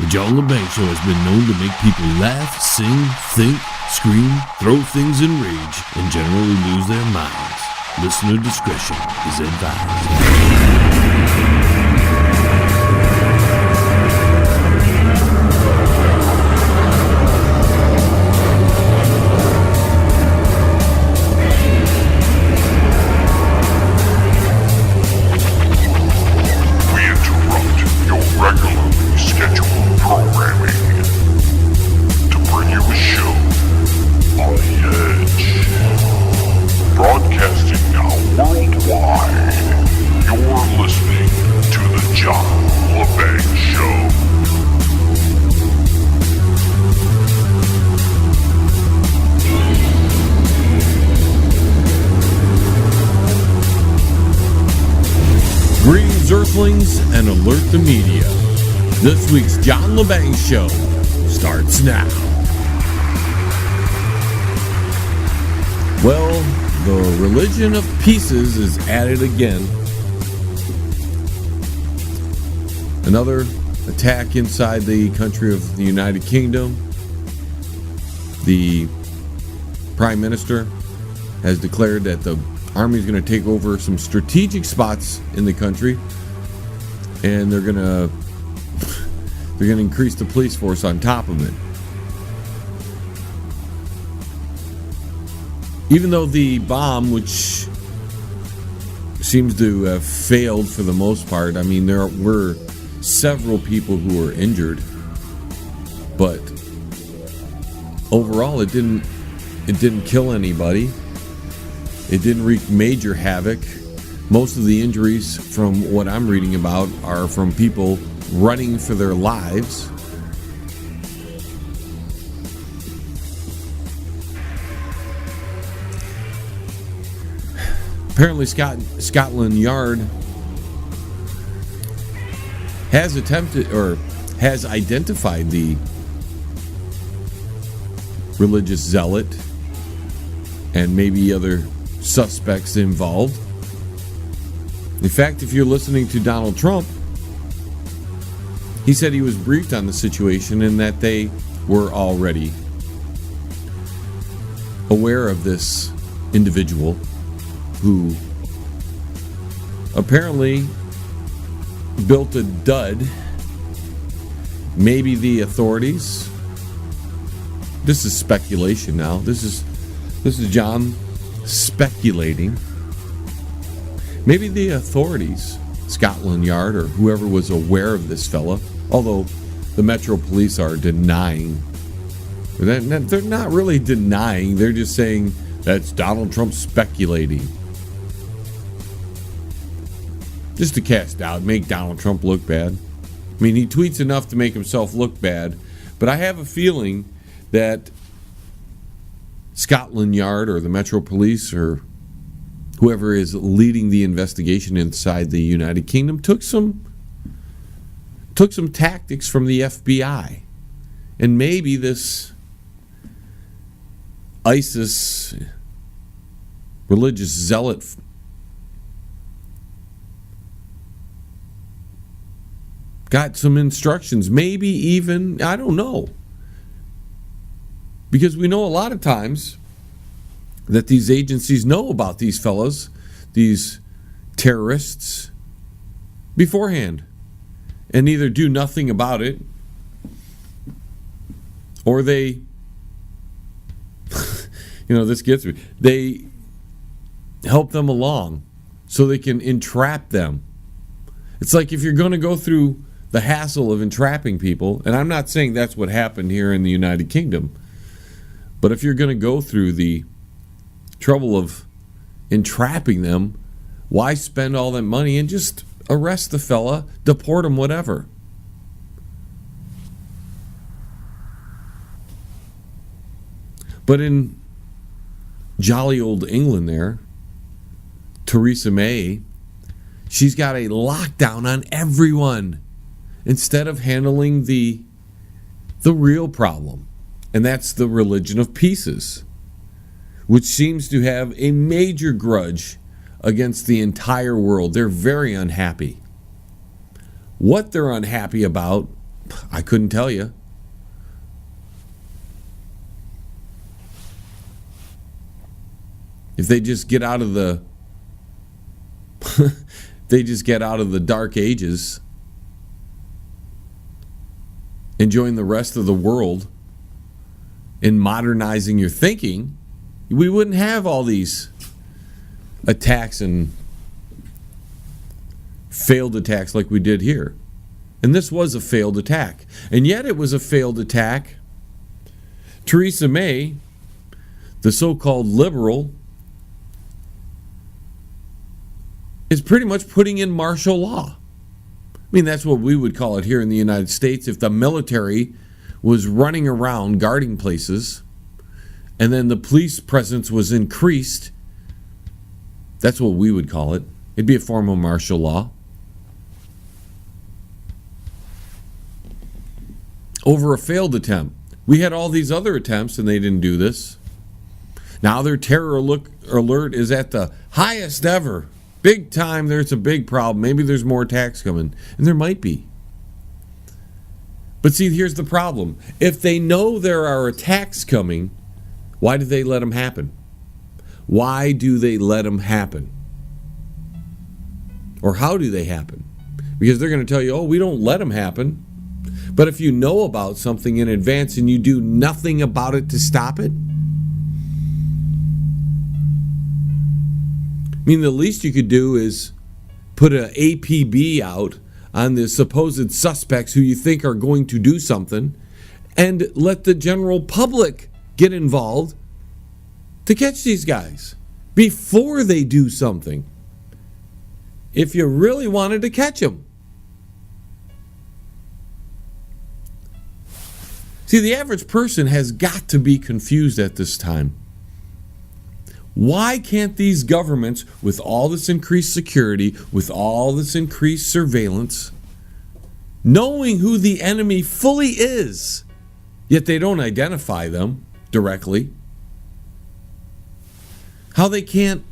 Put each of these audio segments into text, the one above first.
The John Lebang Show has been known to make people laugh, sing, think, scream, throw things in rage, and generally lose their minds. Listener discretion is advised. Greetings, Earthlings, and alert the media. This week's John Lebang Show starts now. Well, the religion of pieces is at it again. Another attack inside the country of the United Kingdom. The Prime Minister has declared that the Army is going to take over some strategic spots in the country, and they're going to increase the police force on top of it. Even though the bomb, which seems to have failed for the most part, I mean, there were several people who were injured, but overall it didn't kill anybody. It didn't wreak major havoc. Most of the injuries, from what I'm reading about, are from people running for their lives. Apparently, Scotland Yard has identified the religious zealot and maybe other suspects involved. In fact, if you're listening to Donald Trump, he said he was briefed on the situation and that they were already aware of this individual who apparently built a dud. Maybe the authorities, this is speculation now, this is John speculating. Maybe the authorities, Scotland Yard or whoever was aware of this fella, although the Metro Police are denying. They're not really denying, they're just saying that's Donald Trump speculating. Just to cast doubt, make Donald Trump look bad. I mean, he tweets enough to make himself look bad, but I have a feeling that Scotland Yard or the Metro Police or whoever is leading the investigation inside the United Kingdom took some tactics from the FBI. And maybe this ISIS religious zealot got some instructions, maybe even, I don't know. Because we know a lot of times that these agencies know about these fellows, these terrorists, beforehand, and either do nothing about it, or they, this gets me, they help them along so they can entrap them. It's like if you're going to go through the hassle of entrapping people, and I'm not saying that's what happened here in the United Kingdom, but if you're going to go through the trouble of entrapping them, why spend all that money and just arrest the fella, deport him, whatever? But in jolly old England there, Theresa May, she's got a lockdown on everyone instead of handling the real problem. And that's the religion of pieces, which seems to have a major grudge against the entire world. They're very unhappy. What they're unhappy about I couldn't tell you. If they just get out of the dark ages and join the rest of the world in modernizing your thinking, we wouldn't have all these attacks and failed attacks like we did here. And this was a failed attack. And yet it was a failed attack. Theresa May, the so-called liberal, is pretty much putting in martial law. I mean, that's what we would call it here in the United States if the military was running around guarding places and then the police presence was increased. That's what we would call it. It'd be a form of martial law. Over a failed attempt. We had all these other attempts and they didn't do this. Now their terror alert is at the highest ever. Big time, there's a big problem. Maybe there's more attacks coming. And there might be. But see, here's the problem. If they know there are attacks coming, why do they let them happen? Why do they let them happen? Or how do they happen? Because they're going to tell you, oh, we don't let them happen. But if you know about something in advance and you do nothing about it to stop it, I mean, the least you could do is put an APB out on the supposed suspects who you think are going to do something and let the general public get involved to catch these guys before they do something. If you really wanted to catch them. See, the average person has got to be confused at this time. Why can't these governments, with all this increased security, with all this increased surveillance, knowing who the enemy fully is, yet they don't identify them directly, how they can't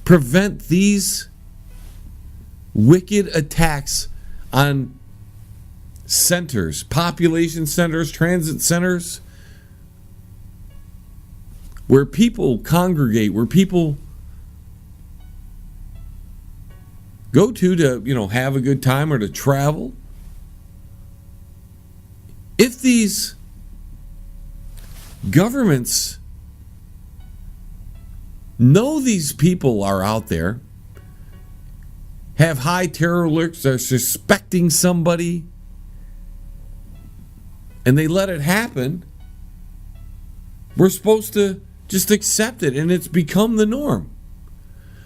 prevent these wicked attacks on centers, population centers, transit centers, where people congregate, where people go to have a good time or to travel. If these governments know these people are out there, have high terror alerts, are suspecting somebody, and they let it happen, we're supposed to just accept it, and it's become the norm.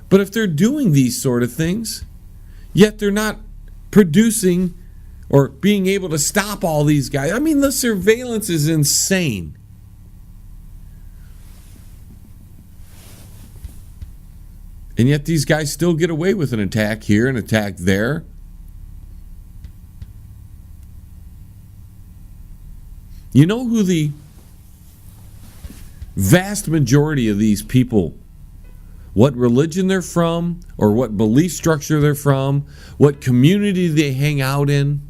But if they're doing these sort of things, yet they're not producing or being able to stop all these guys, I mean, the surveillance is insane. And yet these guys still get away with an attack here, an attack there. You know who the vast majority of these people, what religion they're from, or what belief structure they're from, what community they hang out in?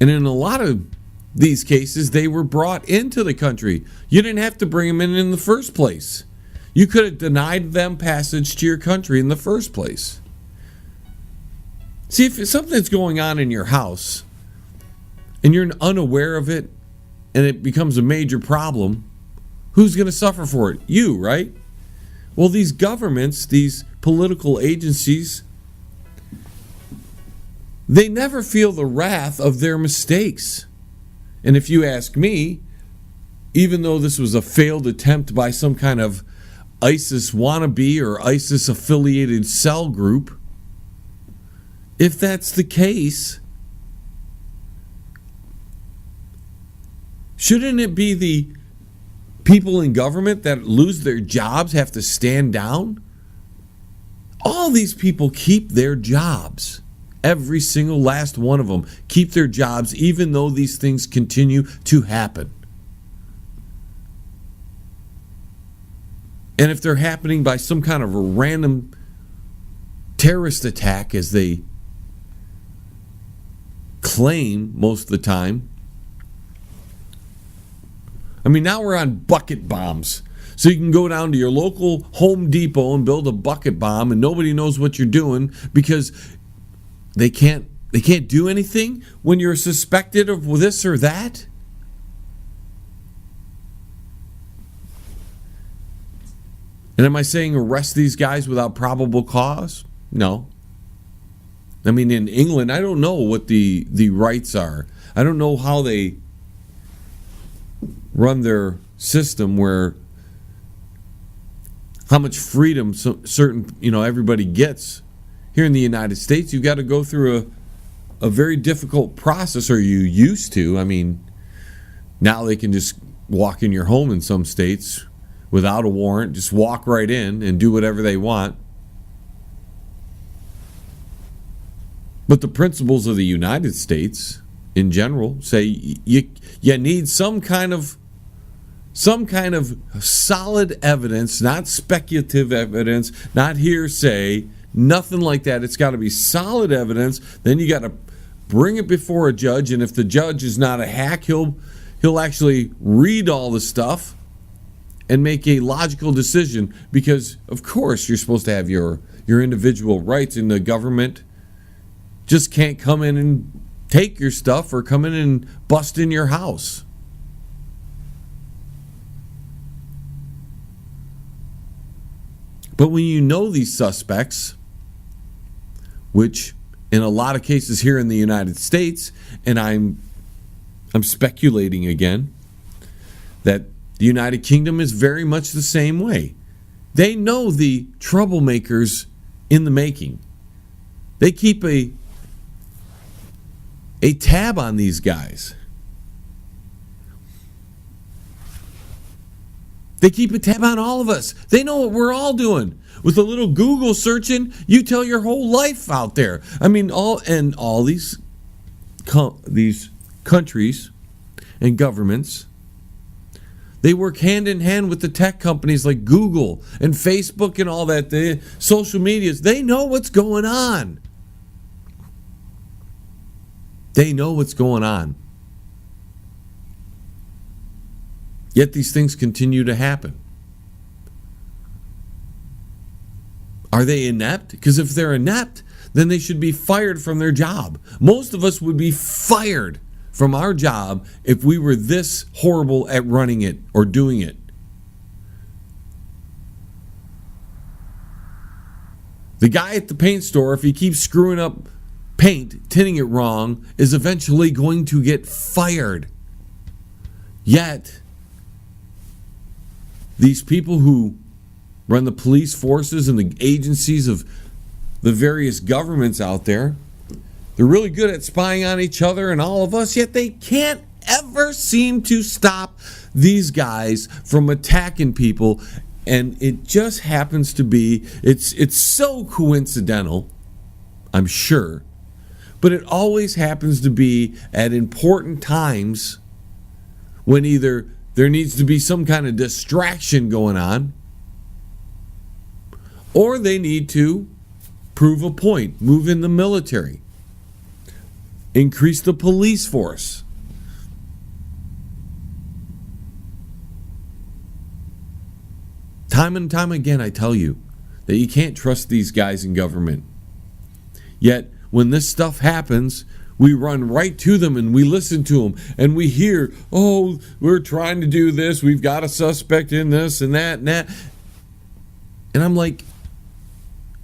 And in a lot of these cases, they were brought into the country. You didn't have to bring them in the first place. You could have denied them passage to your country in the first place. See, if something's going on in your house and you're unaware of it and it becomes a major problem, who's going to suffer for it? You, right? Well, these governments, these political agencies, they never feel the wrath of their mistakes. And if you ask me, even though this was a failed attempt by some kind of ISIS wannabe or ISIS affiliated cell group, if that's the case, shouldn't it be the people in government that lose their jobs have to stand down? All these people keep their jobs. Every single last one of them keep their jobs, even though these things continue to happen. And if they're happening by some kind of a random terrorist attack, as they claim most of the time. I mean, now we're on bucket bombs. So you can go down to your local Home Depot and build a bucket bomb, and nobody knows what you're doing because they can't do anything when you're suspected of this or that. And am I saying arrest these guys without probable cause? No. I mean, in England, I don't know what the rights are. I don't know how they run their system, where how much freedom certain, everybody gets. Here in the United States, you've got to go through a very difficult process, or you used to. I mean, now they can just walk in your home in some states without a warrant, just walk right in and do whatever they want. But the principles of the United States in general say you need some kind of solid evidence, not speculative evidence, not hearsay, nothing like that. It's got to be solid evidence. Then you got to bring it before a judge, and if the judge is not a hack, he'll actually read all the stuff and make a logical decision, because of course you're supposed to have your individual rights, and the government just can't come in and take your stuff or come in and bust in your house. But when you know these suspects, which in a lot of cases here in the United States, and I'm speculating again, that the United Kingdom is very much the same way. They know the troublemakers in the making. They keep a tab on these guys. They keep a tab on all of us. They know what we're all doing. With a little Google searching, you tell your whole life out there. I mean, all these countries and governments, they work hand in hand with the tech companies like Google and Facebook and all that, the social medias. They know what's going on. They know what's going on. Yet these things continue to happen. Are they inept? Because if they're inept, then they should be fired from their job. Most of us would be fired from our job if we were this horrible at running it or doing it. The guy at the paint store, if he keeps screwing up paint, tinting it wrong, is eventually going to get fired. Yet, these people who run the police forces and the agencies of the various governments out there, they're really good at spying on each other and all of us, yet they can't ever seem to stop these guys from attacking people. And it just happens to be, it's so coincidental, I'm sure, but it always happens to be at important times when either there needs to be some kind of distraction going on, or they need to prove a point, move in the military, increase the police force. Time and time again, I tell you that you can't trust these guys in government. Yet, when this stuff happens, we run right to them and we listen to them and we hear, oh, we're trying to do this, we've got a suspect in this and that and that. And I'm like,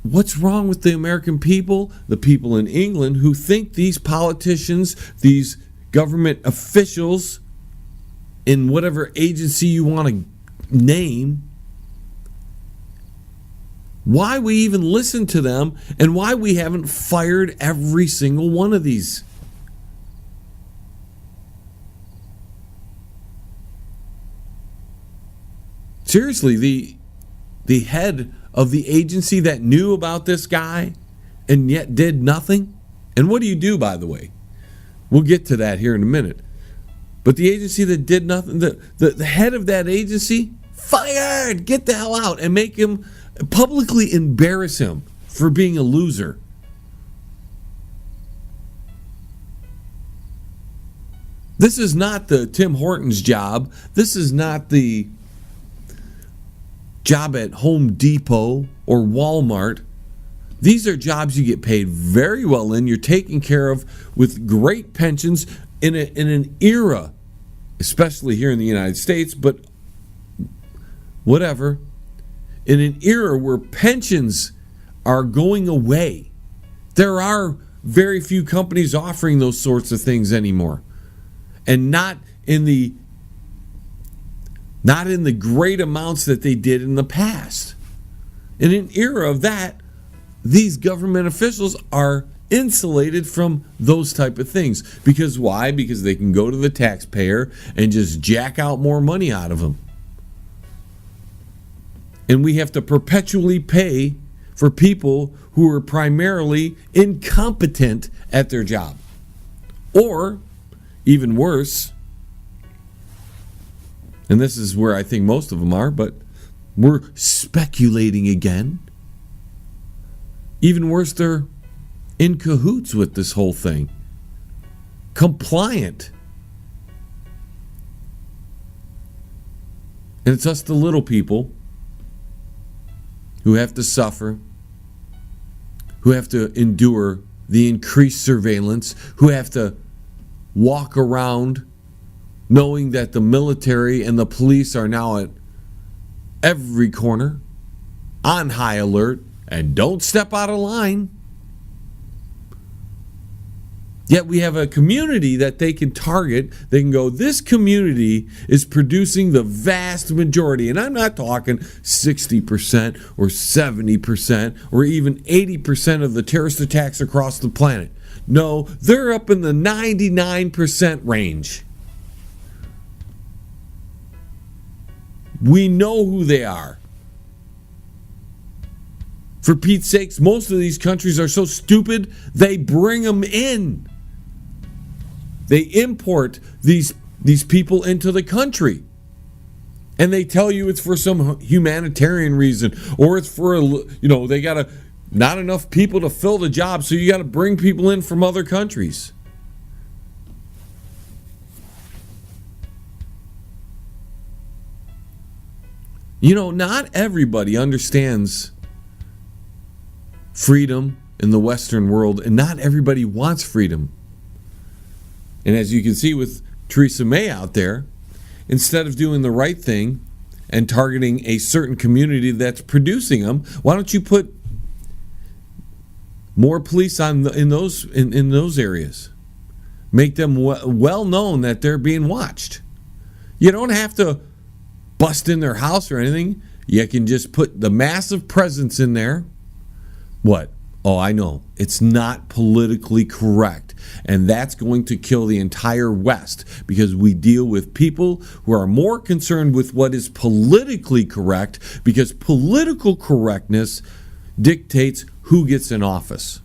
what's wrong with the American people, the people in England, who think these politicians, these government officials, in whatever agency you want to name, why we even listen to them, and why we haven't fired every single one of these? Seriously, the head of the agency that knew about this guy and yet did nothing. And what do you do, by the way? We'll get to that here in a minute. But the agency that did nothing, the head of that agency fired, get the hell out, and make him publicly embarrass him for being a loser. This is not the Tim Hortons job. This is not the job at Home Depot or Walmart. These are jobs you get paid very well in. You're taken care of with great pensions in an era, especially here in the United States, but whatever, in an era where pensions are going away. There are very few companies offering those sorts of things anymore. And not in the great amounts that they did in the past. In an era of that, these government officials are insulated from those type of things. Because why? Because they can go to the taxpayer and just jack out more money out of them. And we have to perpetually pay for people who are primarily incompetent at their job. Or, even worse, and this is where I think most of them are, but we're speculating again. Even worse, they're in cahoots with this whole thing. Compliant. And it's us, the little people, who have to suffer, who have to endure the increased surveillance, who have to walk around knowing that the military and the police are now at every corner, on high alert, and don't step out of line. Yet we have a community that they can target. They can go, this community is producing the vast majority. And I'm not talking 60% or 70% or even 80% of the terrorist attacks across the planet. No, they're up in the 99% range. We know who they are. For Pete's sakes, most of these countries are so stupid, they bring them in. They import these people into the country. And they tell you it's for some humanitarian reason, or it's for, they got not enough people to fill the job, so you got to bring people in from other countries. Not everybody understands freedom in the Western world, and not everybody wants freedom. And as you can see with Theresa May out there, instead of doing the right thing and targeting a certain community that's producing them, why don't you put more police in those areas? Make them well known that they're being watched. You don't have to bust in their house or anything. You can just put the massive presence in there. What? Oh, I know. It's not politically correct. And that's going to kill the entire West, because we deal with people who are more concerned with what is politically correct, because political correctness dictates who gets in office.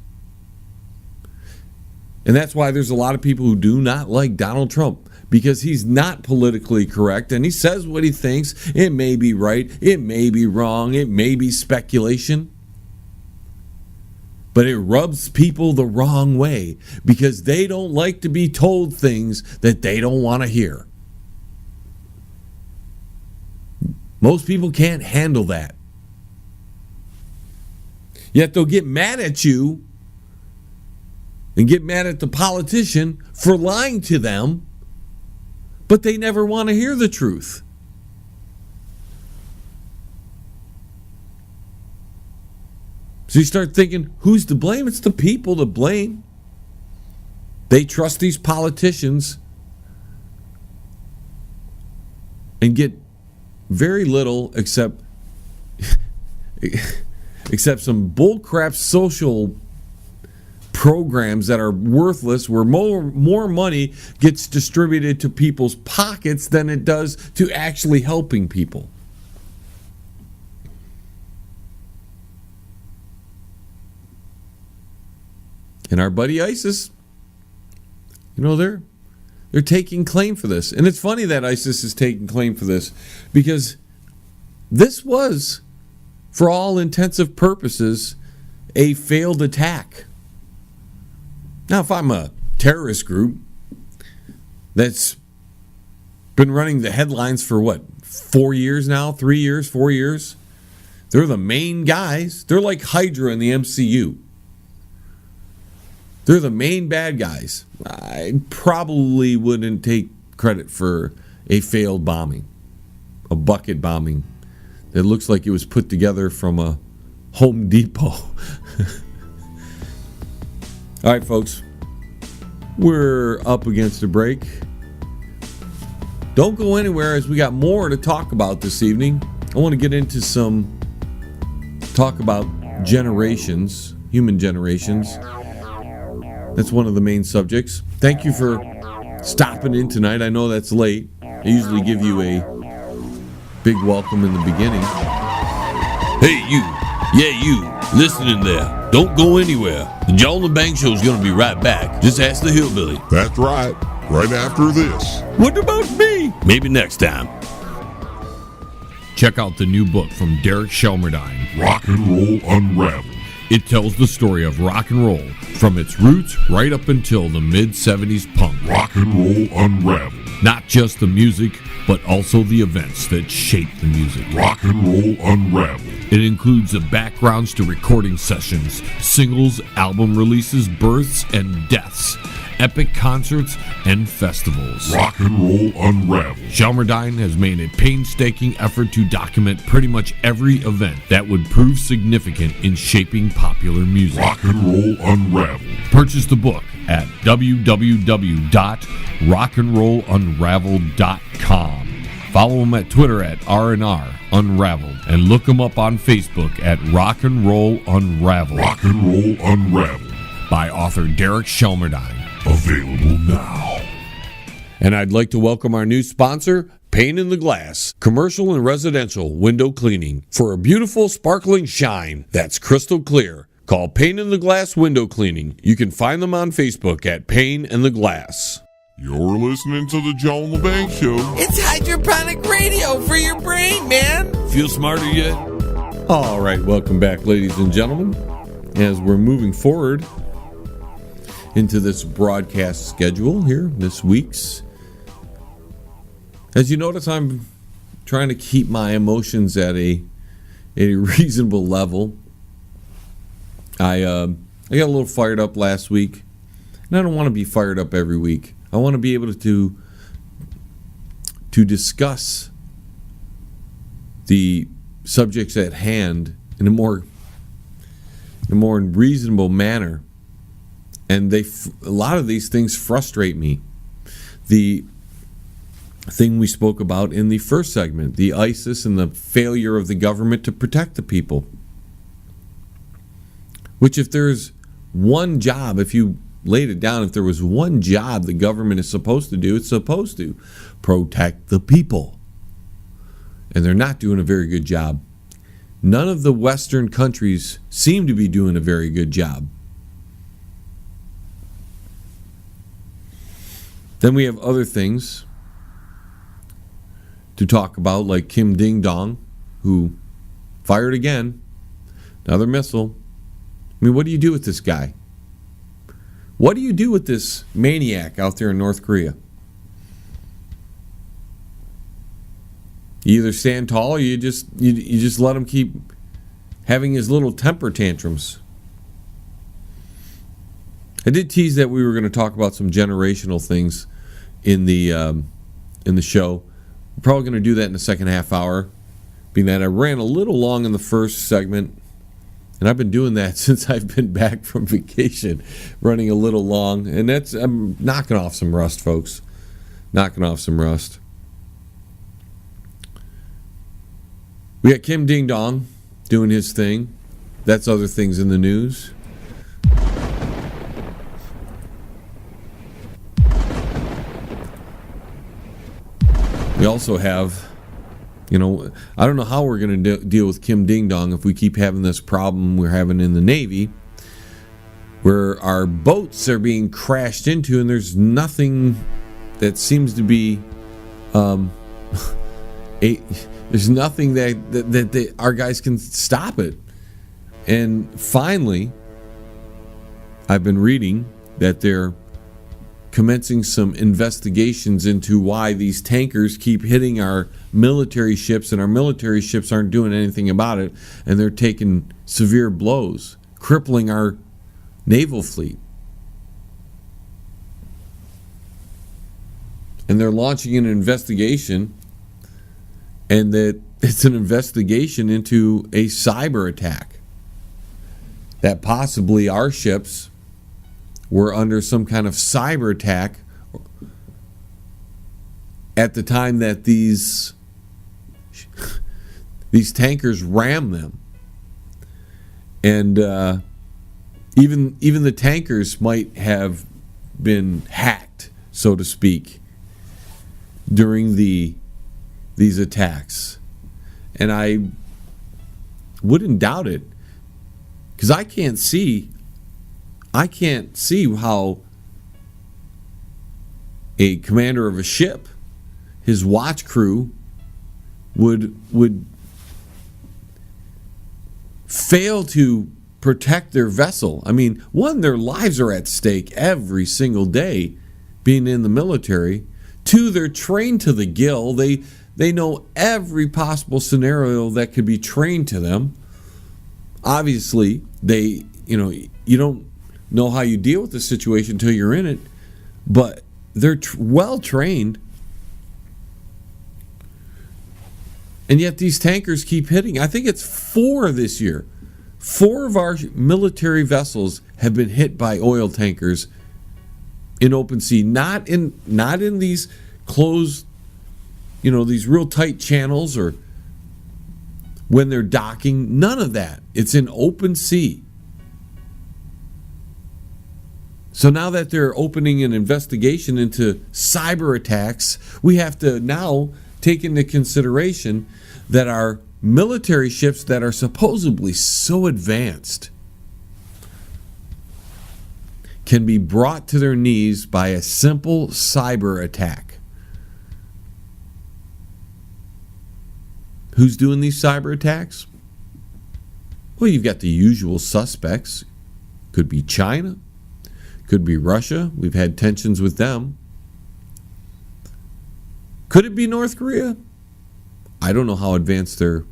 And that's why there's a lot of people who do not like Donald Trump, because he's not politically correct and he says what he thinks. It may be right, it may be wrong, it may be speculation. But it rubs people the wrong way because they don't like to be told things that they don't want to hear. Most people can't handle that. Yet they'll get mad at you and get mad at the politician for lying to them, but they never want to hear the truth. So you start thinking, who's to blame? It's the people to blame. They trust these politicians and get very little except some bullcrap social programs that are worthless, where more money gets distributed to people's pockets than it does to actually helping people. And our buddy ISIS, they're taking claim for this. And it's funny that ISIS is taking claim for this, because this was, for all intensive purposes, a failed attack. Now, if I'm a terrorist group that's been running the headlines for 4 years now? 3 years, 4 years? They're the main guys. They're like Hydra in the MCU. They're the main bad guys. I probably wouldn't take credit for a failed bombing, a bucket bombing that looks like it was put together from a Home Depot. All right, folks, we're up against a break. Don't go anywhere, as we got more to talk about this evening. I want to get into some talk about generations, human generations. That's one of the main subjects. Thank you for stopping in tonight. I know that's late. I usually give you a big welcome in the beginning. Hey, you. Yeah, you. Listening there. Don't go anywhere. The John Lebang Show is going to be right back. Just ask the hillbilly. That's right. Right after this. What about me? Maybe next time. Check out the new book from Derek Shelmerdine, Rock and Roll Unraveled. It tells the story of rock and roll from its roots right up until the mid-70s punk. Rock and Roll Unraveled. Not just the music, but also the events that shaped the music. Rock and Roll Unraveled. It includes the backgrounds to recording sessions, singles, album releases, births and deaths, epic concerts, and festivals. Rock and Roll Unraveled. Shelmerdine has made a painstaking effort to document pretty much every event that would prove significant in shaping popular music. Rock and Roll Unraveled. Purchase the book at www.rockandrollunraveled.com. Follow him at Twitter at R&R Unraveled, and look him up on Facebook at Rock and Roll Unraveled. Rock and Roll Unraveled. By author Derek Shelmerdine. Available now. And I'd like to welcome our new sponsor, Pane in the Glass, commercial and residential window cleaning. For a beautiful, sparkling shine that's crystal clear, call Pane in the Glass Window Cleaning. You can find them on Facebook at Pane in the Glass. You're listening to the John Lebang Show. It's hydroponic radio for your brain, man. Feel smarter yet? All right, welcome back, ladies and gentlemen, as we're moving forward into this broadcast schedule here, this week's. As you notice, I'm trying to keep my emotions at a reasonable level. I got a little fired up last week, and I don't want to be fired up every week. I want to be able to discuss the subjects at hand in a more reasonable manner. And a lot of these things frustrate me. The thing we spoke about in the first segment, the ISIS and the failure of the government to protect the people. Which, if there's one job, if you laid it down, if there was one job the government is supposed to do, it's supposed to protect the people. And they're not doing a very good job. None of the Western countries seem to be doing a very good job. Then we have other things to talk about, like Kim Ding Dong, who fired again, another missile. I mean, what do you do with this guy? What do you do with this maniac out there in North Korea? You either stand tall or you just let him keep having his little temper tantrums. I did tease that we were going to talk about some generational things in the show. We're probably going to do that in the second half hour, being that I ran a little long in the first segment, and I've been doing that since I've been back from vacation, running a little long, and I'm knocking off some rust, folks. Knocking off some rust. We got Kim Ding Dong doing his thing. That's other things in the news. We also have, I don't know how we're going to deal with Kim Ding Dong if we keep having this problem we're having in the Navy, where our boats are being crashed into and there's nothing that seems to be There's nothing that our guys can stop it. And finally, I've been reading that they're commencing some investigations into why these tankers keep hitting our military ships, and our military ships aren't doing anything about it, and they're taking severe blows, crippling our naval fleet. And they're launching an investigation, and that it's an investigation into a cyber attack, that possibly our ships were under some kind of cyber attack at the time that these tankers rammed them. And even the tankers might have been hacked, so to speak, during these attacks. And I wouldn't doubt it, because I can't see how a commander of a ship, his watch crew, would fail to protect their vessel. I mean, one, their lives are at stake every single day being in the military. Two, they're trained to the gill. They know every possible scenario that could be trained to them. Obviously, you don't know how you deal with the situation until you're in it, but they're well trained. And yet these tankers keep hitting. I think it's 4 this year. 4 of our military vessels have been hit by oil tankers in open sea, not in these closed, these real tight channels or when they're docking. None of that. It's in open sea. So now that they're opening an investigation into cyber attacks, we have to now take into consideration that our military ships that are supposedly so advanced can be brought to their knees by a simple cyber attack. Who's doing these cyber attacks? Well, you've got the usual suspects. Could be China. Could be Russia. We've had tensions with them. Could it be North Korea? I don't know how advanced their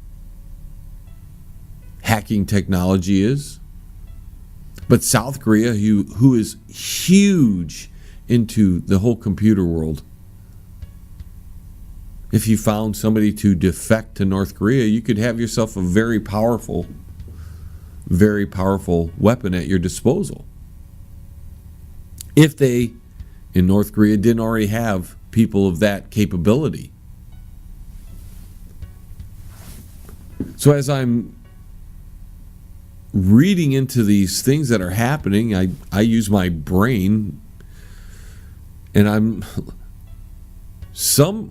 hacking technology is. But South Korea, who is huge into the whole computer world, if you found somebody to defect to North Korea, you could have yourself a very powerful weapon at your disposal. If they, in North Korea, didn't already have people of that capability. So as I'm reading into these things that are happening, I use my brain, and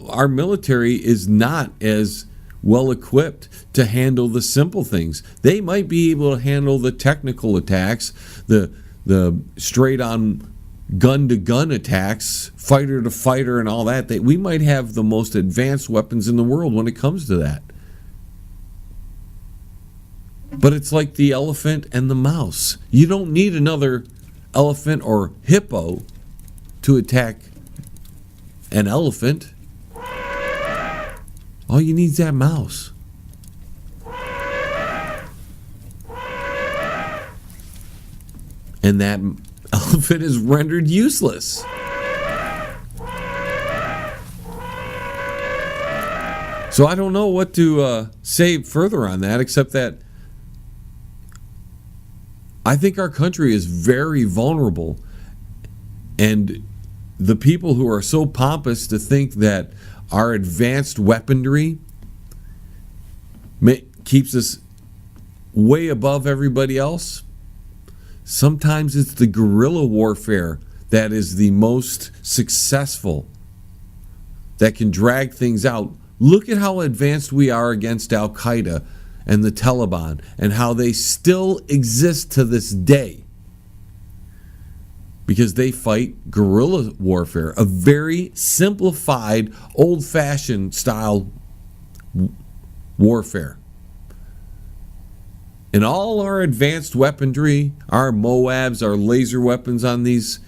our military is not as well equipped to handle the simple things. They might be able to handle the technical attacks, the straight on gun to gun attacks, fighter to fighter and all that. We might have the most advanced weapons in the world when it comes to that. But it's like the elephant and the mouse. You don't need another elephant or hippo to attack an elephant. All you need is that mouse. And that elephant is rendered useless. So I don't know what to say further on that, except that I think our country is very vulnerable, and the people who are so pompous to think that our advanced weaponry keeps us way above everybody else. Sometimes it's the guerrilla warfare that is the most successful, that can drag things out. Look at how advanced we are against Al Qaeda and the Taliban, and how they still exist to this day. Because they fight guerrilla warfare, a very simplified, old-fashioned style warfare. And all our advanced weaponry, our MOABs, our laser weapons on these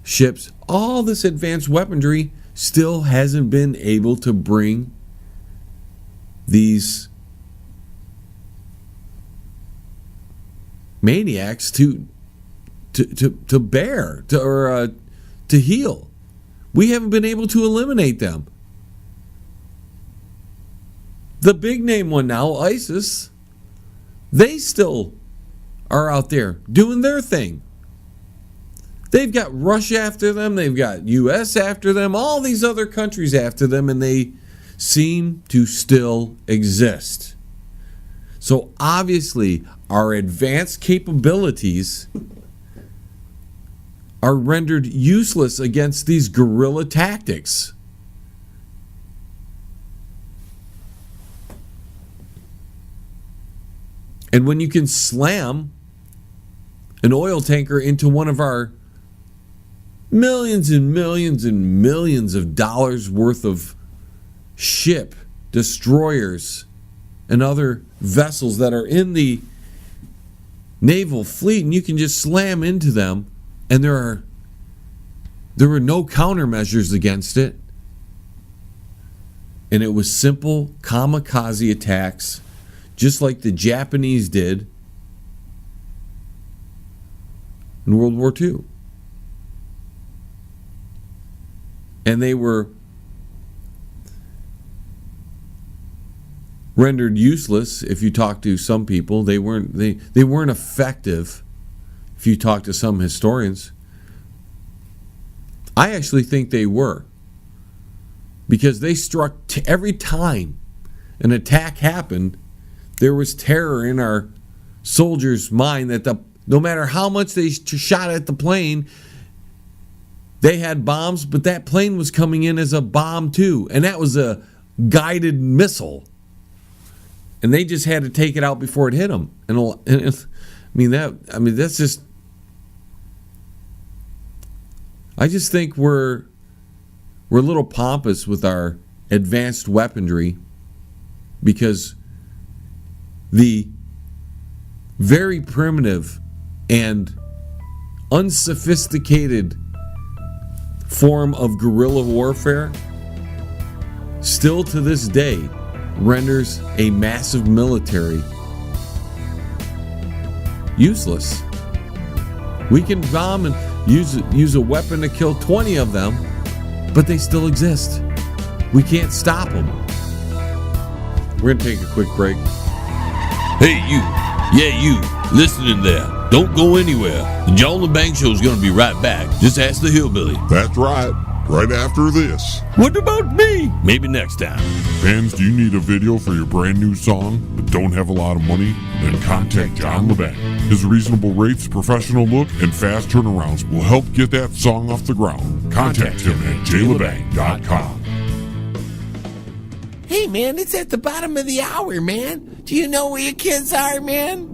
ships, all this advanced weaponry still hasn't been able to bring these maniacs to bear, to heal. We haven't been able to eliminate them. The big name one now, ISIS, they still are out there doing their thing. They've got Russia after them, they've got US after them, all these other countries after them, and they seem to still exist. So obviously, our advanced capabilities are rendered useless against these guerrilla tactics. And when you can slam an oil tanker into one of our millions and millions and millions of dollars worth of ship, destroyers, and other vessels that are in the naval fleet, and you can just slam into them, and there were no countermeasures against it, and it was simple kamikaze attacks, just like the Japanese did in World War II. And they were rendered useless if you talk to some people. They weren't effective if you talk to some historians. I actually think they were, because they struck every time an attack happened. There was terror in our soldiers' mind that no matter how much they shot at the plane, they had bombs, but that plane was coming in as a bomb too, and that was a guided missile, and they just had to take it out before it hit them. That's just. I just think we're a little pompous with our advanced weaponry, because the very primitive and unsophisticated form of guerrilla warfare still to this day renders a massive military useless. We can bomb and use a weapon to kill 20 of them, but they still exist. We can't stop them. We're going to take a quick break. Hey, you. Yeah, you. Listening there. Don't go anywhere. The John Lebang Show is going to be right back. Just ask the hillbilly. That's right. Right after this. What about me? Maybe next time. Fans, do you need a video for your brand new song but don't have a lot of money? Then contact John Lebang. His reasonable rates, professional look, and fast turnarounds will help get that song off the ground. Contact him at jlebang.com. Hey, man, it's at the bottom of the hour, man. Do you know where your kids are, man?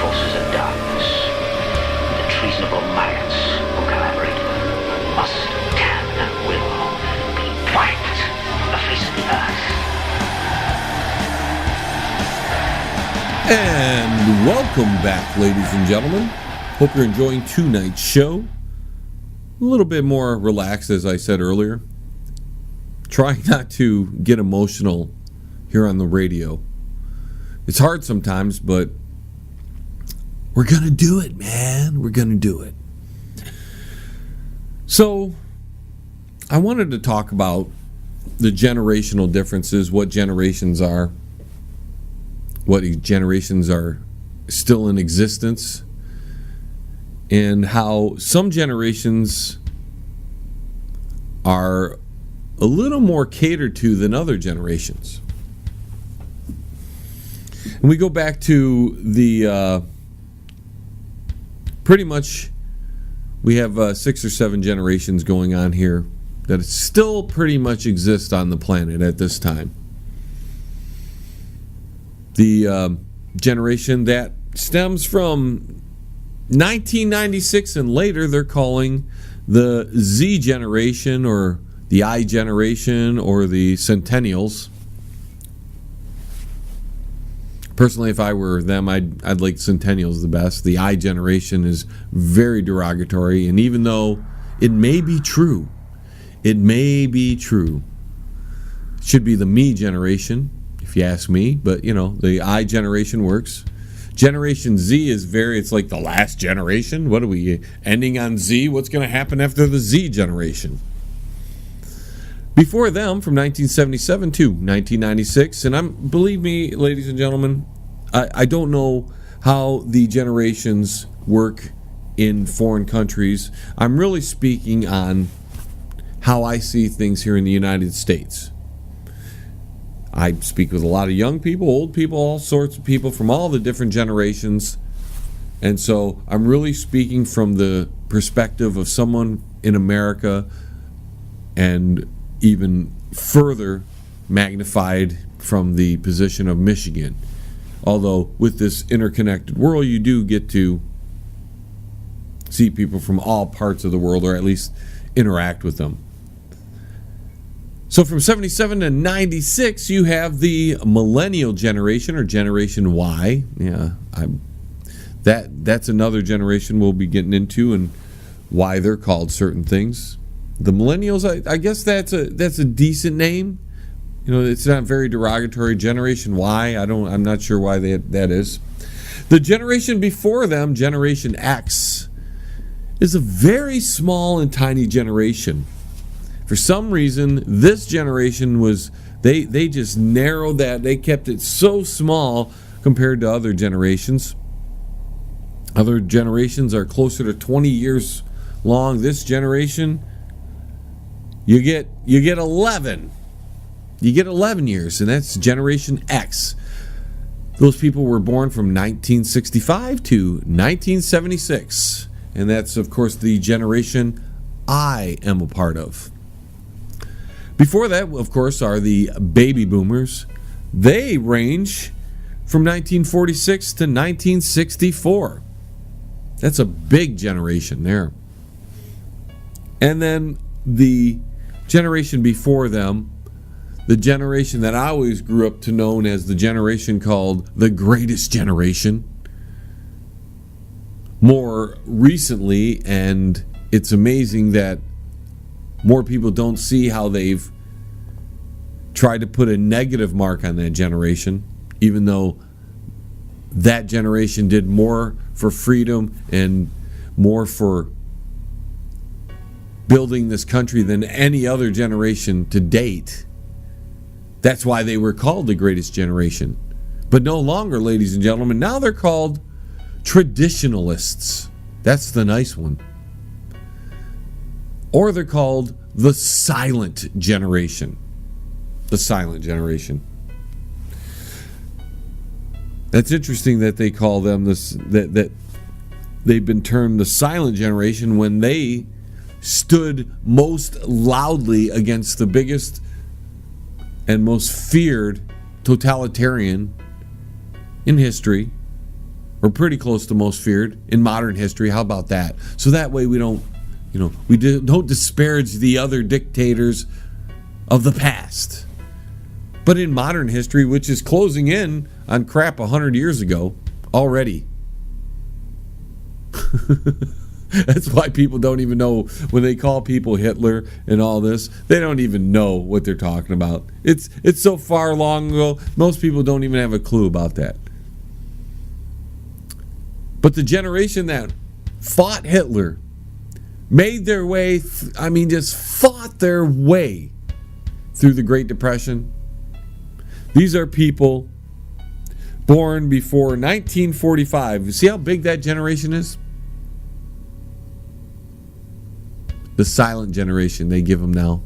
Forces of darkness, the treasonable maggots who collaborate must, can, and will be wiped from the face of the earth. And welcome back, ladies and gentlemen. Hope you're enjoying tonight's show. A little bit more relaxed, as I said earlier. Trying not to get emotional here on the radio. It's hard sometimes, but we're going to do it, man. We're going to do it. So, I wanted to talk about the generational differences, what generations are still in existence, and how some generations are a little more catered to than other generations. And we go back to the pretty much we have 6 or 7 generations going on here that still pretty much exist on the planet at this time. the generation that stems from 1996 and later. They're calling the Z generation or the I generation or the Centennials. Personally, if I were them, I'd like Centennials the best. The I generation is very derogatory, and even though it may be true, it should be the me generation, if you ask me, but the I generation works. Generation Z is it's like the last generation. What are we ending on Z? What's going to happen after the Z generation? Before them, from 1977 to 1996, and believe me, ladies and gentlemen, I don't know how the generations work in foreign countries. I'm really speaking on how I see things here in the United States. I speak with a lot of young people, old people, all sorts of people from all the different generations. And so I'm really speaking from the perspective of someone in America, and even further magnified from the position of Michigan. Although with this interconnected world, you do get to see people from all parts of the world, or at least interact with them. So from 77 to 96, you have the millennial generation, or Generation Y. Yeah, that's another generation we'll be getting into, and why they're called certain things. The millennials, I guess that's a decent name. It's not very derogatory. Generation Y, I'm not sure why that is. The generation before them, Generation X, is a very small and tiny generation. For some reason, this generation they just narrowed that. They kept it so small compared to other generations. Other generations are closer to 20 years long. This generation, you get 11. You get 11 years, and that's Generation X. Those people were born from 1965 to 1976. And that's, of course, the generation I am a part of. Before that, of course, are the baby boomers. They range from 1946 to 1964. That's a big generation there. And then the generation before them, the generation that I always grew up to know as the generation called the Greatest Generation. More recently, and it's amazing that more people don't see how they've tried to put a negative mark on that generation, even though that generation did more for freedom and more for building this country than any other generation to date. That's why they were called the Greatest Generation. But no longer, ladies and gentlemen, now they're called traditionalists. That's the nice one. Or they're called the Silent Generation. The Silent Generation. That's interesting that they call them this, that they've been termed the Silent Generation when they stood most loudly against the biggest and most feared totalitarian in history, or pretty close to most feared in modern history. How about that? So that way we don't disparage the other dictators of the past. But in modern history, which is closing in on crap 100 years ago already. That's why people don't even know when they call people Hitler and all this. They don't even know what they're talking about. It's so far long ago, most people don't even have a clue about that. But the generation that fought Hitler made their way, just fought their way through the Great Depression. These are people born before 1945. You see how big that generation is? The Silent Generation, they give them now.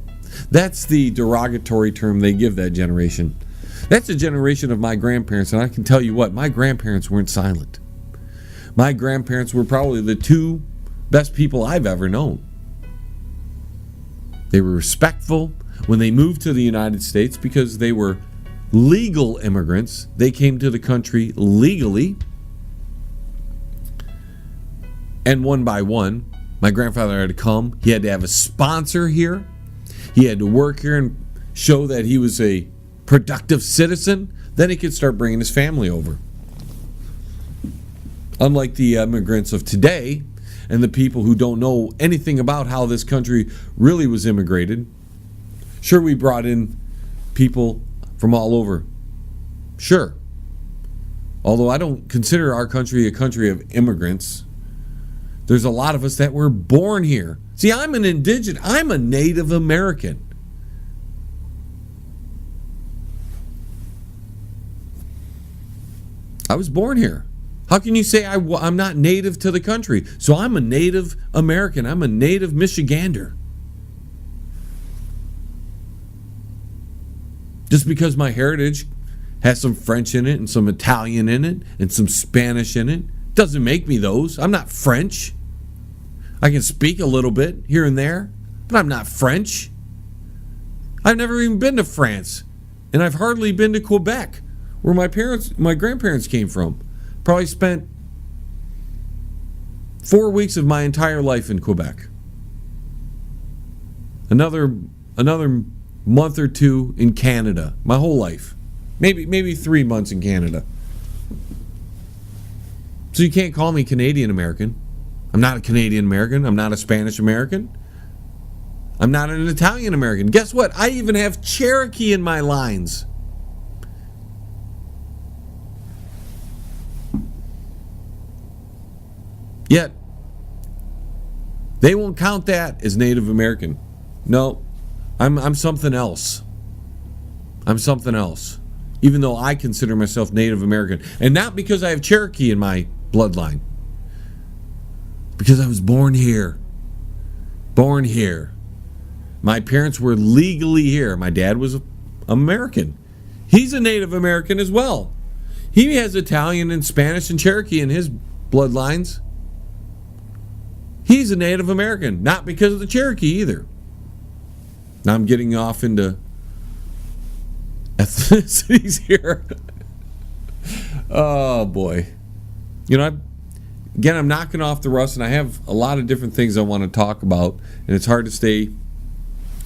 That's the derogatory term they give that generation. That's a generation of my grandparents, and I can tell you what, my grandparents weren't silent. My grandparents were probably the two best people I've ever known. They were respectful when they moved to the United States because they were legal immigrants. They came to the country legally. And one by one, my grandfather had to come. He had to have a sponsor here. He had to work here and show that he was a productive citizen. Then he could start bringing his family over. Unlike the immigrants of today and the people who don't know anything about how this country really was immigrated. Sure, we brought in people from all over. Sure. Although I don't consider our country a country of immigrants. There's a lot of us that were born here. See, I'm a Native American. I was born here. How can you say I'm not native to the country? So I'm a Native American. I'm a native Michigander. Just because my heritage has some French in it and some Italian in it and some Spanish in it doesn't make me those. I'm not French. I can speak a little bit here and there, but I'm not French. I've never even been to France, and I've hardly been to Quebec, where my grandparents came from. Probably spent 4 weeks of my entire life in Quebec. Another month or two in Canada. My whole life. Maybe 3 months in Canada. So you can't call me Canadian American. I'm not a Canadian American. I'm not a Spanish American. I'm not an Italian American. Guess what? I even have Cherokee in my lines. Yet, they won't count that as Native American. No, I'm something else. I'm something else. Even though I consider myself Native American. And not because I have Cherokee in my bloodline. Because I was born here. Born here. My parents were legally here. My dad was American. He's a Native American as well. He has Italian and Spanish and Cherokee in his bloodlines. He's a Native American, not because of the Cherokee either. Now I'm getting off into ethnicities here. Oh boy. I'm knocking off the rust, and I have a lot of different things I want to talk about, and it's hard to stay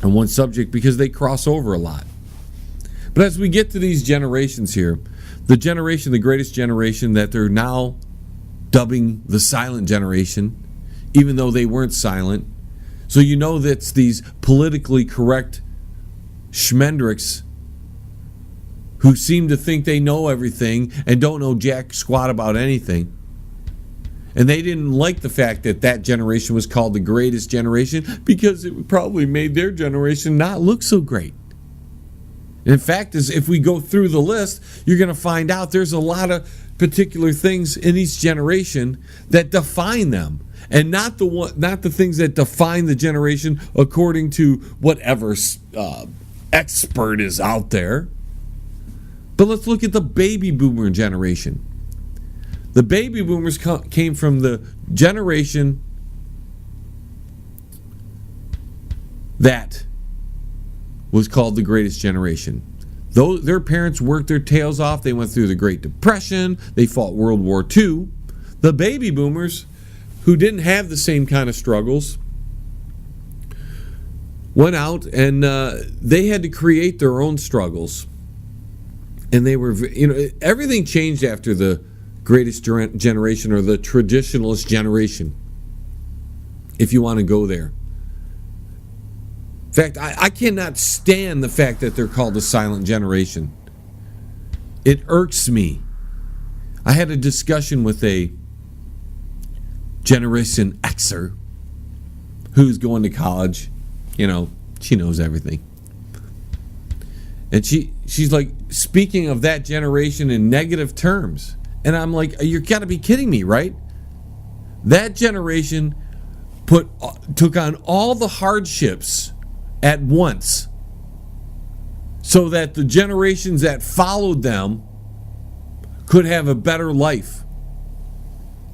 on one subject because they cross over a lot. But as we get to these generations here, the greatest generation that they're now dubbing the silent generation, even though they weren't silent. So that's these politically correct schmendricks who seem to think they know everything and don't know jack squat about anything. And they didn't like the fact that generation was called the greatest generation because it probably made their generation not look so great. And in fact, if we go through the list, you're going to find out there's a lot of particular things in each generation that define them. And not the things that define the generation according to whatever expert is out there. But let's look at the baby boomer generation. The baby boomers came from the generation that was called the greatest generation. Though their parents worked their tails off, they went through the Great Depression, they fought World War II. The baby boomers, who didn't have the same kind of struggles, went out and they had to create their own struggles. And they were, everything changed after the greatest generation or the traditionalist generation, if you want to go there. In fact, I cannot stand the fact that they're called the silent generation. It irks me. I had a discussion with a Generation Xer who's going to college. She knows everything. And she's like speaking of that generation in negative terms. And I'm like, you got to be kidding me, right? That generation took on all the hardships at once so that the generations that followed them could have a better life.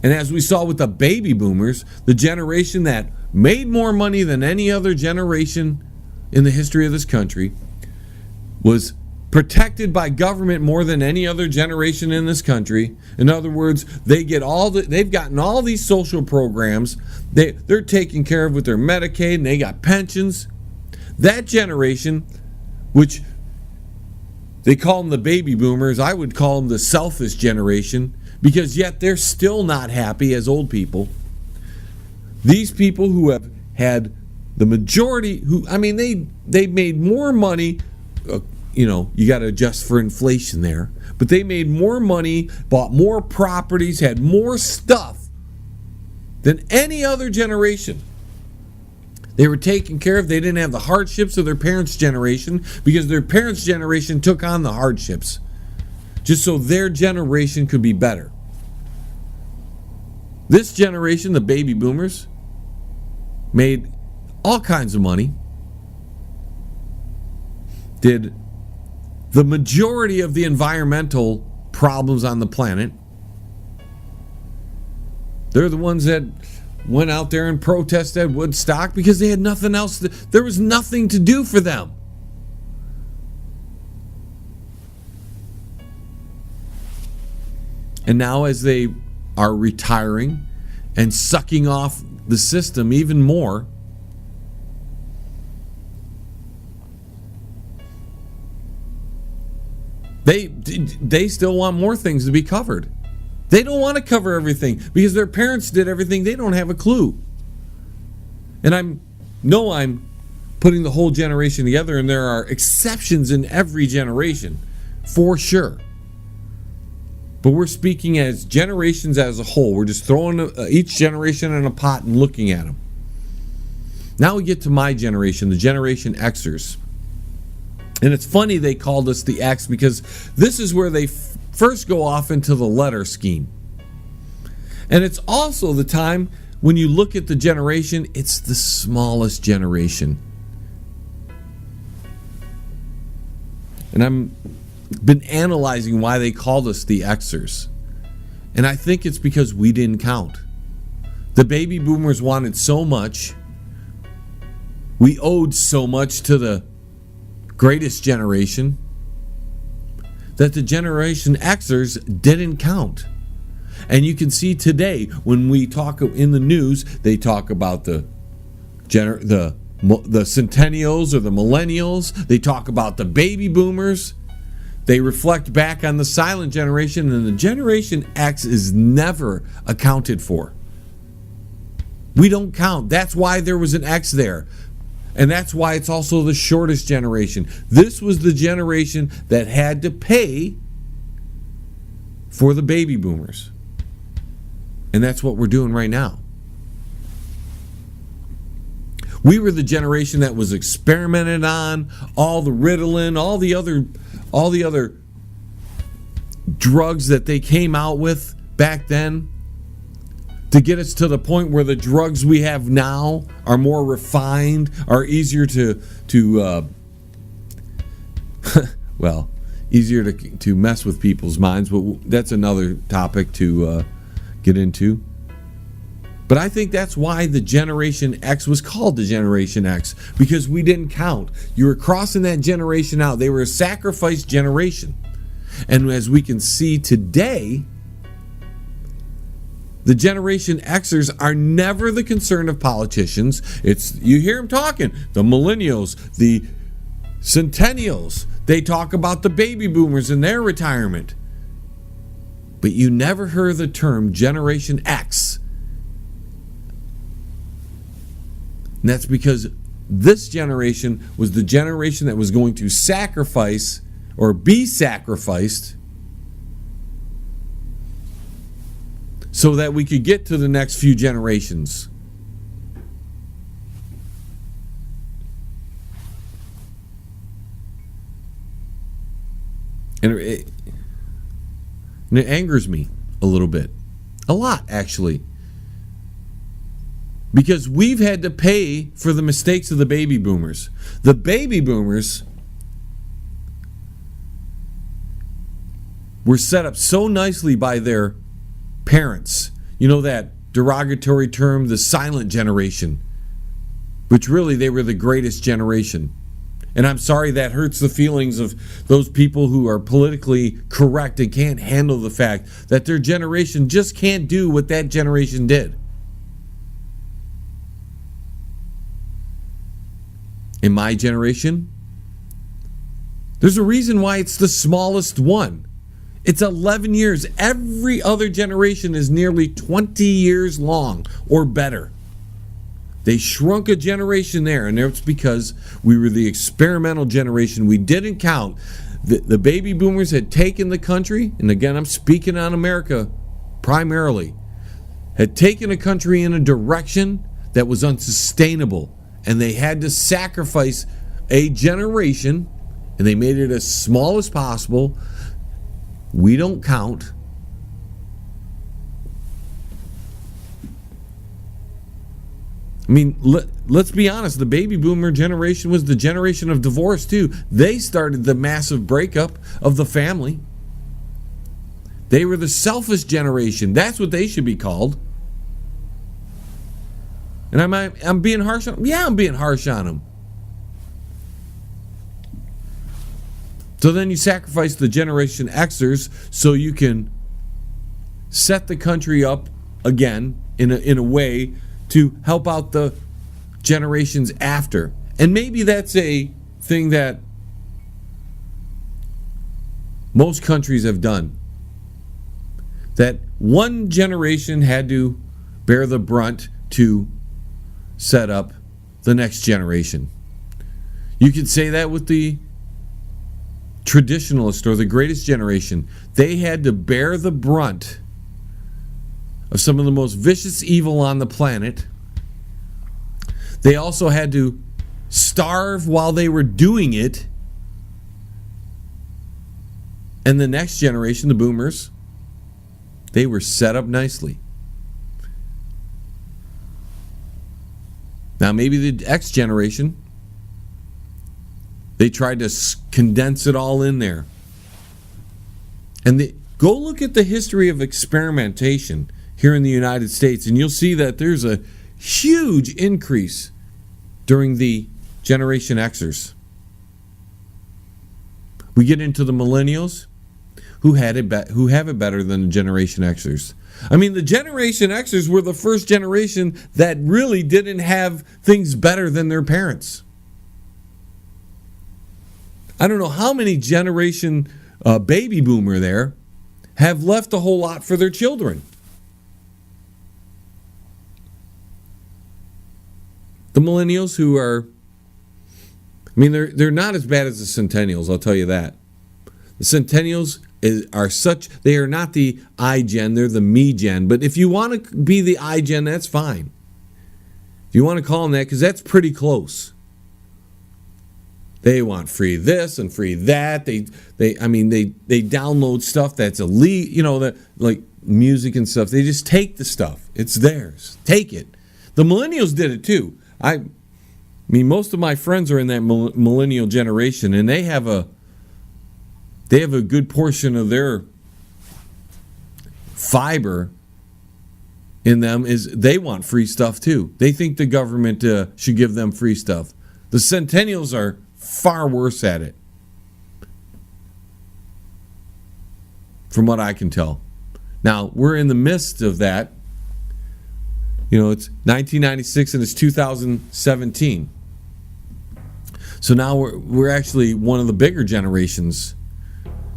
And as we saw with the baby boomers, the generation that made more money than any other generation in the history of this country was protected by government more than any other generation in this country. In other words, they've gotten all these social programs. They're taken care of with their Medicaid, and they got pensions. That generation, which they call them the baby boomers, I would call them the selfish generation, because yet they're still not happy as old people. These people who have had the majority, they made more money. You got to adjust for inflation there, but they made more money, bought more properties, had more stuff than any other generation. They were taken care of. They didn't have the hardships of their parents' generation, because their parents' generation took on the hardships just so their generation could be better. This generation, the baby boomers, made all kinds of money, did the majority of the environmental problems on the planet. They're the ones that went out there and protested at Woodstock because they had nothing else. There was nothing to do for them. And now, as they are retiring and sucking off the system even more, they still want more things to be covered. They don't want to cover everything because their parents did everything. They don't have a clue. And I'm putting the whole generation together, and there are exceptions in every generation, for sure. But we're speaking as generations as a whole. We're just throwing each generation in a pot and looking at them. Now we get to my generation, the Generation Xers. And it's funny they called us the X, because this is where they first go off into the letter scheme. And it's also the time when you look at the generation, it's the smallest generation. And I've been analyzing why they called us the Xers. And I think it's because we didn't count. The baby boomers wanted so much. We owed so much to the greatest generation that the Generation Xers didn't count. And you can see today when we talk in the news, they talk about the centennials or the millennials. They talk about the baby boomers. They reflect back on the silent generation, and the Generation X is never accounted for. We don't count. That's why there was an X there. And that's why it's also the shortest generation. This was the generation that had to pay for the baby boomers. And that's what we're doing right now. We were the generation that was experimented on, all the Ritalin, all the other drugs that they came out with back then, to get us to the point where the drugs we have now are more refined, are easier to easier to mess with people's minds. But that's another topic to get into. But I think that's why the Generation X was called the Generation X, because we didn't count. You were crossing that generation out. They were a sacrificed generation. And as we can see today, the Generation Xers are never the concern of politicians. You hear them talking. The millennials, the centennials, they talk about the baby boomers and their retirement. But you never heard the term Generation X. And that's because this generation was the generation that was going to sacrifice or be sacrificed so that we could get to the next few generations. And it angers me a little bit. A lot, actually. Because we've had to pay for the mistakes of the baby boomers. The baby boomers were set up so nicely by their parents. You know that derogatory term, the silent generation, which really they were the greatest generation. And I'm sorry that hurts the feelings of those people who are politically correct and can't handle the fact that their generation just can't do what that generation did. In my generation, there's a reason why it's the smallest one. It's 11 years. Every other generation is nearly 20 years long or better. They shrunk a generation there, and it's because we were the experimental generation. We didn't count. The baby boomers had taken the country, and again, I'm speaking on America primarily, had taken a country in a direction that was unsustainable, and they had to sacrifice a generation, and they made it as small as possible. We don't count. I mean, let's be honest. The baby boomer generation was the generation of divorce, too. They started the massive breakup of the family. They were the selfish generation. That's what they should be called. And I'm being harsh on them? Yeah, I'm being harsh on them. So then you sacrifice the Generation Xers so you can set the country up again in a way to help out the generations after. And maybe that's a thing that most countries have done. That one generation had to bear the brunt to set up the next generation. You could say that with the traditionalist or the greatest generation. They had to bear the brunt of some of the most vicious evil on the planet. They also had to starve while they were doing it. And the next generation, the boomers, they were set up nicely. Now maybe the X generation, they tried to condense it all in there. And go look at the history of experimentation here in the United States, and you'll see that there's a huge increase during the Generation Xers. We get into the millennials who have it better than the Generation Xers. I mean, the Generation Xers were the first generation that really didn't have things better than their parents. I don't know how many generation baby boomer there have left a whole lot for their children. The millennials who are, I mean, they're not as bad as the centennials, I'll tell you that. The centennials they are not the iGen, they're the MeGen. But if you want to be the iGen, that's fine. If you want to call them that, because that's pretty close. They want free this and free that. They download stuff that's illegal, like music and stuff. They just take the stuff. It's theirs. Take it. The millennials did it too. I mean, most of my friends are in that millennial generation, and they have a good portion of their fiber in them is they want free stuff too. They think the government should give them free stuff. The centennials are far worse at it, from what I can tell. Now, we're in the midst of that. It's 1996 and it's 2017. So now we're actually one of the bigger generations,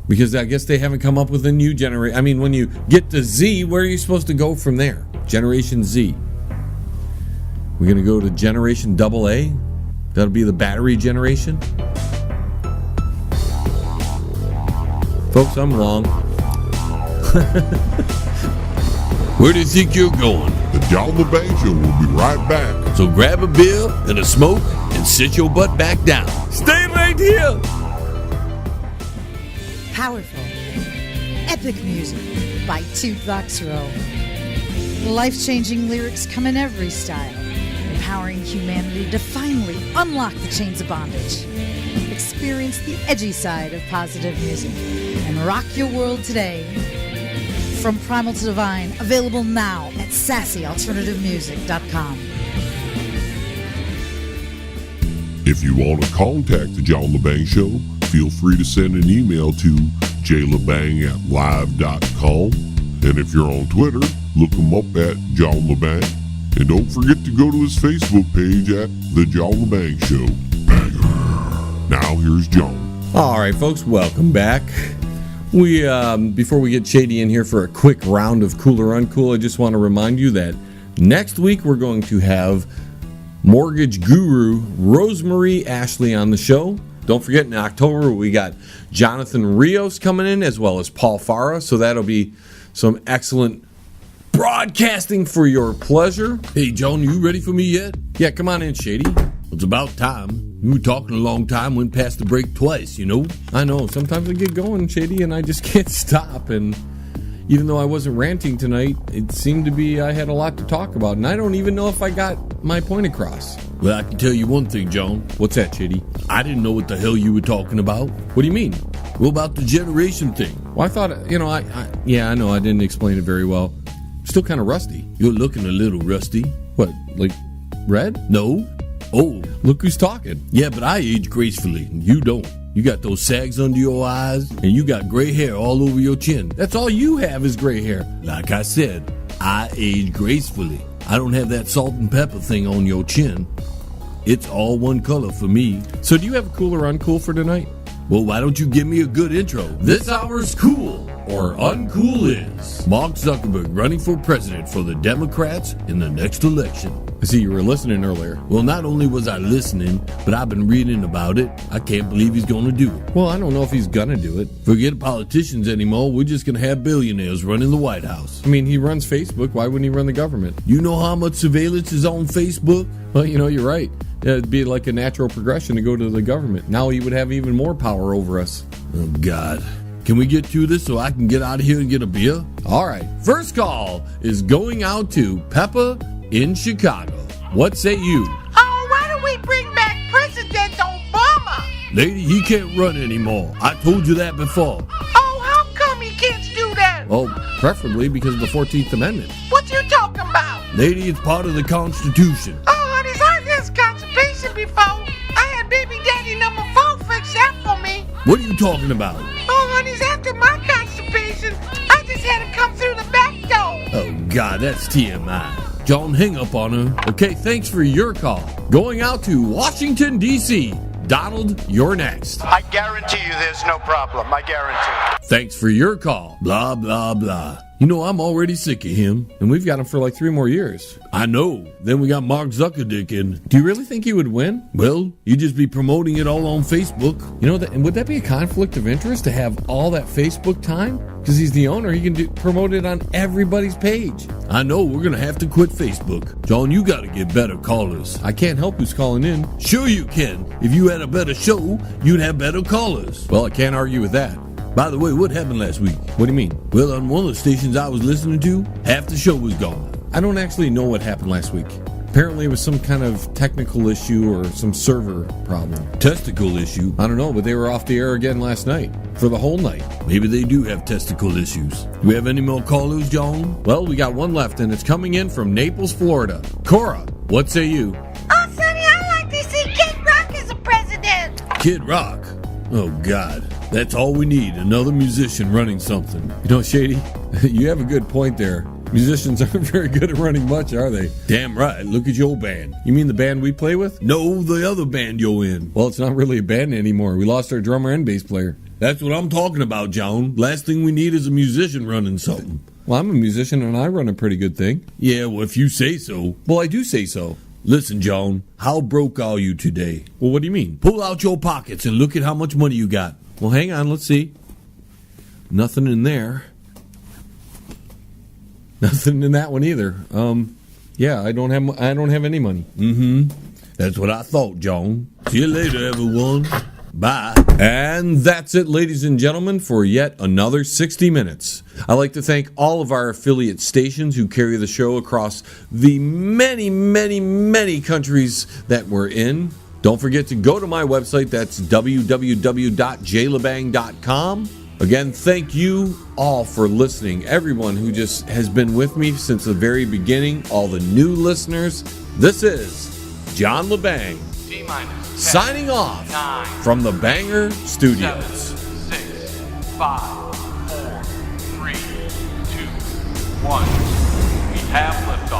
because I guess they haven't come up with a new generation. I mean, when you get to Z, where are you supposed to go from there? Generation Z. We're going to go to Generation AA? That'll be the battery generation? Folks, I'm wrong. Where do you think you're going? The John Lebang Show will be right back. So grab a beer and a smoke and sit your butt back down. Stay right here! Powerful, epic music by Toothbox Row. Life-changing lyrics come in every style, empowering humanity to finally unlock the chains of bondage. Experience the edgy side of positive music and rock your world today. From Primal to Divine, available now at sassyalternativemusic.com. If you want to contact the John Lebang Show, feel free to send an email to jlebang@live.com. And if you're on Twitter, look him up at John Lebang. And don't forget to go to his Facebook page at The John Lebang Show. Banger. Now here's John. All right, folks, welcome back. We before we get Shady in here for a quick round of Cool or Uncool, I just want to remind you that next week we're going to have mortgage guru Rosemary Ashley on the show. Don't forget, in October we got Jonathan Rios coming in, as well as Paul Farah, so that'll be some excellent broadcasting for your pleasure. Hey, John, you ready for me yet? Yeah, come on in, Shady. It's about time. You were talking a long time, went past the break twice, you know? I know, sometimes I get going, Shady, and I just can't stop. And even though I wasn't ranting tonight, it seemed to be I had a lot to talk about, and I don't even know if I got my point across. Well, I can tell you one thing, John. What's that, Shady? I didn't know what the hell you were talking about. What do you mean? Well, about the generation thing. Well, I thought, I know I didn't explain it very well. Still kind of rusty. You're looking a little rusty. What, like red? No. Oh. Look who's talking. Yeah, but I age gracefully, and you don't. You got those sags under your eyes, and you got gray hair all over your chin. That's all you have is gray hair. Like I said, I age gracefully. I don't have that salt and pepper thing on your chin. It's all one color for me. So do you have Cool or Uncool for tonight? Well, why don't you give me a good intro? This hour's Cool or Uncool is Mark Zuckerberg running for president for the Democrats in the next election. I see you were listening earlier. Well, not only was I listening, but I've been reading about it. I can't believe he's going to do it. Well, I don't know if he's going to do it. Forget politicians anymore. We're just going to have billionaires running the White House. I mean, he runs Facebook. Why wouldn't he run the government? You know how much surveillance is on Facebook? Well, you're right. It'd be like a natural progression to go to the government. Now he would have even more power over us. Oh, God. Can we get through this so I can get out of here and get a beer? All right. First call is going out to Peppa in Chicago. What say you? Oh, why don't we bring back President Obama? Lady, he can't run anymore. I told you that before. Oh, how come he can't do that? Well, preferably because of the 14th Amendment. What you talking about? Lady, it's part of the Constitution. Oh, honey, I had constipation before. I had baby daddy number 4 fix that for me. What are you talking about? Oh, honey's after my constipation. I just had to come through the back door. Oh, God, that's TMI. John, hang up on her. Okay, thanks for your call. Going out to Washington, D.C. Donald, you're next. I guarantee you there's no problem. I guarantee. Thanks for your call. Blah, blah, blah. You know, I'm already sick of him. And we've got him for like 3 more years. I know. Then we got Mark Zuckerberg in. Do you really think he would win? Well, you just be promoting it all on Facebook. Would that be a conflict of interest to have all that Facebook time? Because he's the owner, he can promote it on everybody's page. I know, we're going to have to quit Facebook. John, you got to get better callers. I can't help who's calling in. Sure you can. If you had a better show, you'd have better callers. Well, I can't argue with that. By the way, what happened last week? What do you mean? Well, on one of the stations I was listening to, half the show was gone. I don't actually know what happened last week. Apparently it was some kind of technical issue or some server problem. Testicle issue? I don't know, but they were off the air again last night. For the whole night. Maybe they do have testicle issues. Do we have any more callers, John? Well, we got one left, and it's coming in from Naples, Florida. Cora, what say you? Oh, Sonny, I like to see Kid Rock as a president. Kid Rock? Oh, God. That's all we need, another musician running something. Shady, you have a good point there. Musicians aren't very good at running much, are they? Damn right. Look at your band. You mean the band we play with? No, the other band you're in. Well, it's not really a band anymore. We lost our drummer and bass player. That's what I'm talking about, John. Last thing we need is a musician running something. Well, I'm a musician and I run a pretty good thing. Yeah, well, if you say so. Well, I do say so. Listen, John, how broke are you today? Well, what do you mean? Pull out your pockets and look at how much money you got. Well, hang on, let's see. Nothing in there. Nothing in that one either. Yeah, I don't have any money. That's what I thought, John. See you later, everyone. Bye. And that's it, ladies and gentlemen, for yet another 60 Minutes. I'd like to thank all of our affiliate stations who carry the show across the many, many, many countries that we're in. Don't forget to go to my website. That's www.jlebang.com. Again, thank you all for listening. Everyone who just has been with me since the very beginning, all the new listeners. This is John Lebang. Signing off from the Banger Studios. 6, 5, 4, 3, 2, 1. We have liftoff.